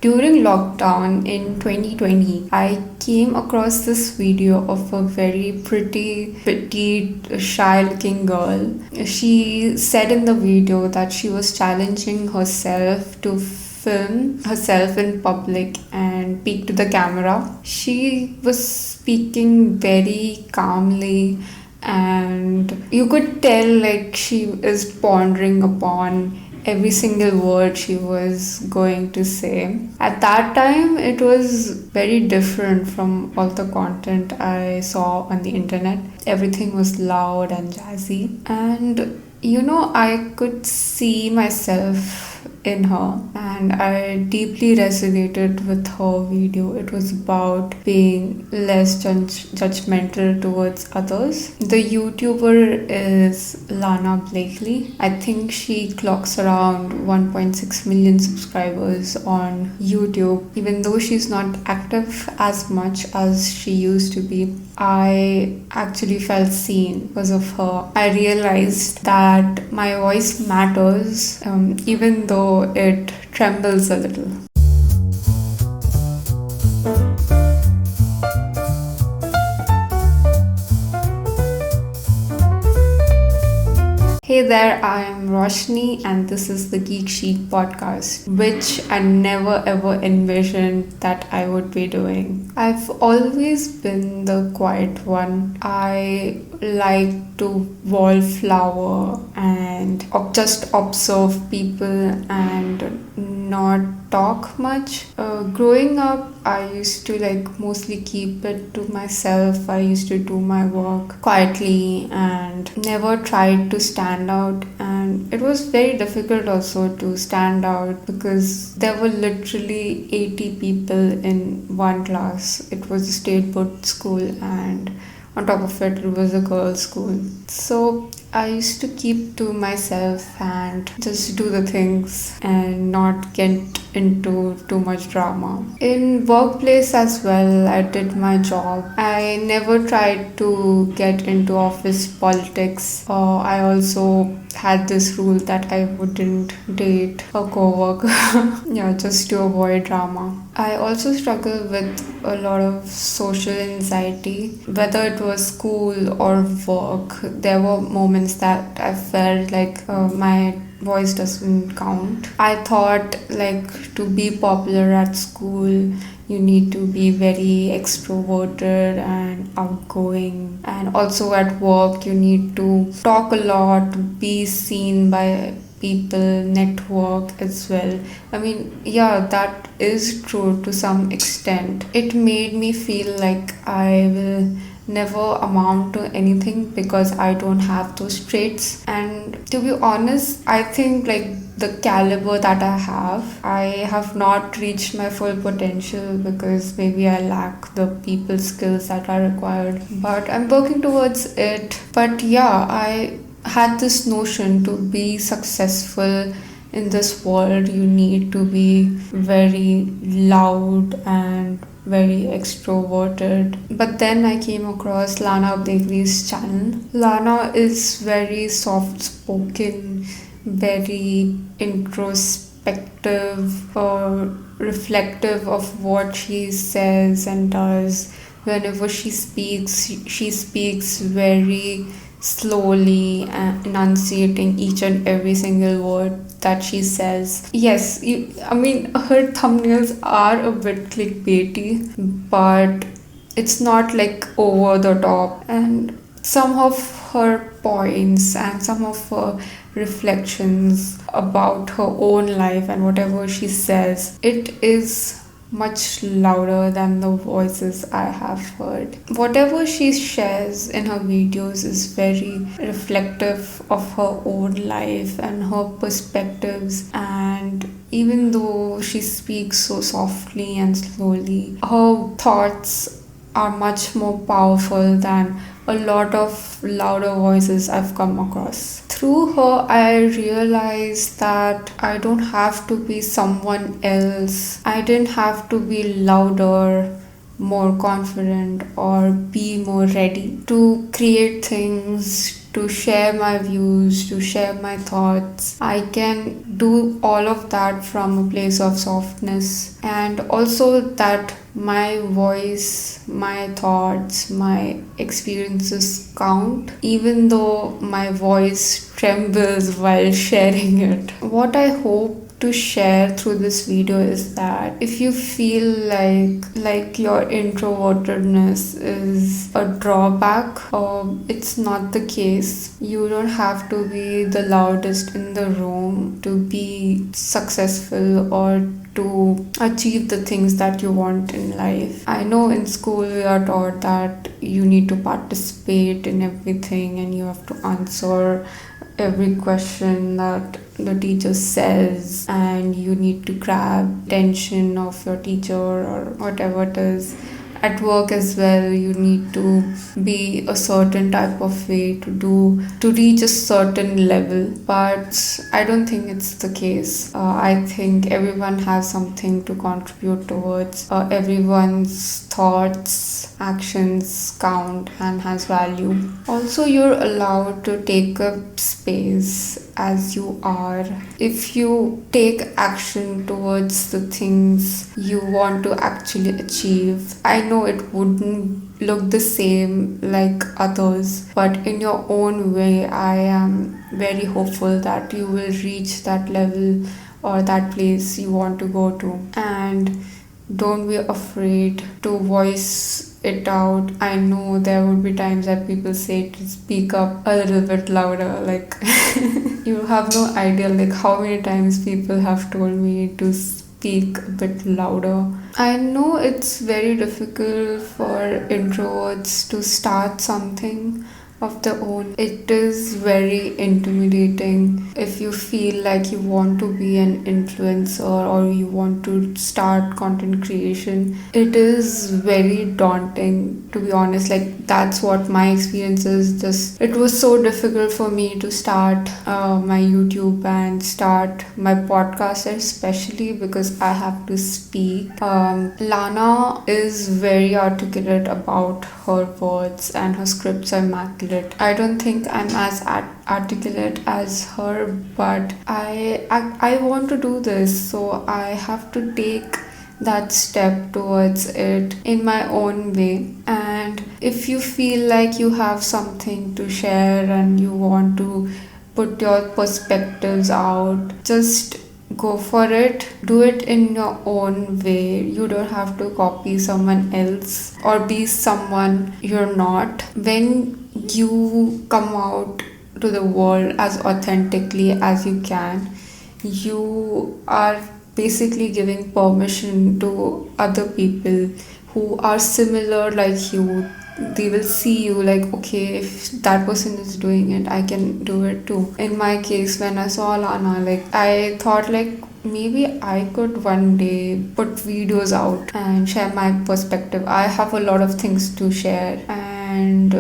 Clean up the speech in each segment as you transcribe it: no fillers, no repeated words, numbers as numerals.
During lockdown in 2020, I came across this video of a very pretty, petite, shy looking girl. She said in the video that she was challenging herself to film herself in public and speak to the camera. She was speaking very calmly, and you could tell like she is pondering upon every single word she was going to say. At that time, it was very different from all the content I saw on the internet. Everything was loud and jazzy, and I could see myself in her, and I deeply resonated with her video. It was about being less judgmental towards others. The YouTuber is Lana Blakely. I think she clocks around 1.6 million subscribers on YouTube. Even though she's not active as much as she used to be, I actually felt seen because of her. I realized that my voice matters, even though it trembles a little. Hey there, I am Roshni, and this is the Geek Sheet podcast, which I never ever envisioned that I would be doing. I've always been the quiet one. I like to wallflower and just observe people and not talk much. Growing up, I used to mostly keep it to myself. I used to do my work quietly and never tried to stand out. And it was very difficult also to stand out because there were literally 80 people in one class. It was a state board school, and on top of it, it was a girls' school. So I used to keep to myself and just do the things and not get into too much drama. In workplace as well, I did my job. I never tried to get into office politics. I also had this rule that I wouldn't date a co-worker yeah, just to avoid drama. I also struggle with a lot of social anxiety, whether it was school or work. There were moments that I felt like my voice doesn't count. I thought to be popular at school, you need to be very extroverted and outgoing, and also at work you need to talk a lot, be seen by people, network as well. I mean, yeah, that is true to some extent. It made me feel like I will never amount to anything because I don't have those traits. And to be honest, I think the caliber that I have not reached my full potential because maybe I lack the people skills that are required. But I'm working towards it. But yeah, I had this notion to be successful in this world, you need to be very loud and very extroverted. But then I came across Lana Blakely's channel. Lana is very soft spoken, very introspective or reflective of what she says and does. Whenever she speaks very slowly and enunciating each and every single word that she says. Yes, I mean, her thumbnails are a bit clickbaity, but it's not over the top. And some of her points and some of her reflections about her own life and whatever she says, it is much louder than the voices I have heard. Whatever she shares in her videos is very reflective of her own life and her perspectives, and even though she speaks so softly and slowly, her thoughts are much more powerful than a lot of louder voices I've come across. Through her, I realized that I don't have to be someone else. I didn't have to be louder, more confident, or be more ready to create things, to share my views, to share my thoughts. I can do all of that from a place of softness, and also that my voice, my thoughts, my experiences count, even though my voice trembles while sharing it. What I hope to share through this video is that if you feel like your introvertedness is a drawback, it's not the case. You don't have to be the loudest in the room to be successful or to achieve the things that you want in life. I know in school we are taught that you need to participate in everything and you have to answer every question that the teacher says, and you need to grab attention of your teacher or whatever it is. At work as well, you need to be a certain type of way to reach a certain level, but I don't think it's the case. I think everyone has something to contribute towards. Everyone's thoughts, actions count and has value. Also, you're allowed to take up space as you are. If you take action towards the things you want to actually achieve, I know it wouldn't look the same like others, but in your own way, I am very hopeful that you will reach that level or that place you want to go to. And don't be afraid to voice it out. I know there would be times that people say to speak up a little bit louder. Like, you have no idea like how many times people have told me to speak a bit louder. I know it's very difficult for introverts to start something of their own. It is very intimidating if you feel like you want to be an influencer or you want to start content creation. It is very daunting, to be honest. Like, that's what my experience is. Just it was so difficult for me to start my YouTube and start my podcast, especially because I have to speak. Lana is very articulate about her words and her scripts are immaculate. I don't think I'm as articulate as her, but I want to do this, so I have to take that step towards it in my own way. And if you feel like you have something to share and you want to put your perspectives out, just go for it. Do it in your own way. You don't have to copy someone else or be someone you're not. When you come out to the world as authentically as you can, you are basically giving permission to other people who are similar like you. They will see you like, okay, if that person is doing it, I can do it too. In my case, when I saw Lana, like, I thought like maybe I could one day put videos out and share my perspective. I have a lot of things to share, and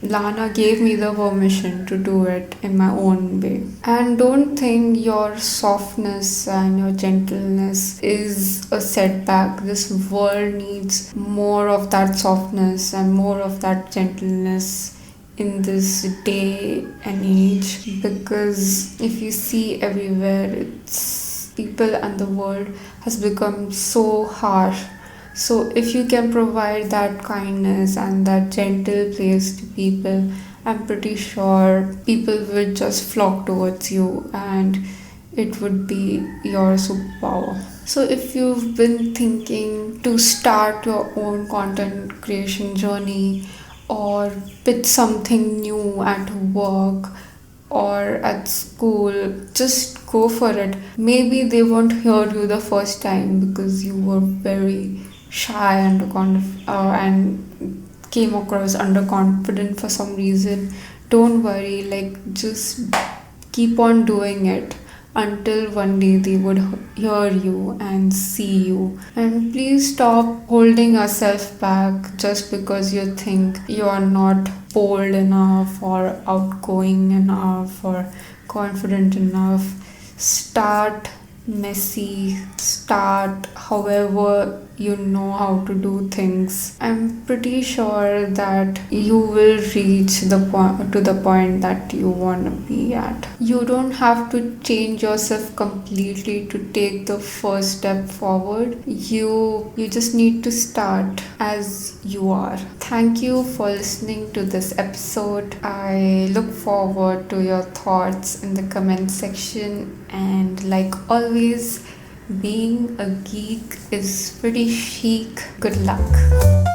Lana gave me the permission to do it in my own way. And don't think your softness and your gentleness is a setback. This world needs more of that softness and more of that gentleness in this day and age, because if you see everywhere, it's people and the world has become so harsh. So if you can provide that kindness and that gentle place to people, I'm pretty sure people will just flock towards you and it would be your superpower. So if you've been thinking to start your own content creation journey or pitch something new at work or at school, just go for it. Maybe they won't hear you the first time because you were very shy and came across underconfident for some reason. Don't worry, like, just keep on doing it until one day they would hear you and see you. And please stop holding yourself back just because you think you are not bold enough or outgoing enough or confident enough. Start messy, start however you know how to do things. I'm pretty sure that you will reach the point that you want to be at. You don't have to change yourself completely to take the first step forward. You just need to start as you are. Thank you for listening to this episode. I look forward to your thoughts in the comment section, and like always, being a geek is pretty chic. Good luck.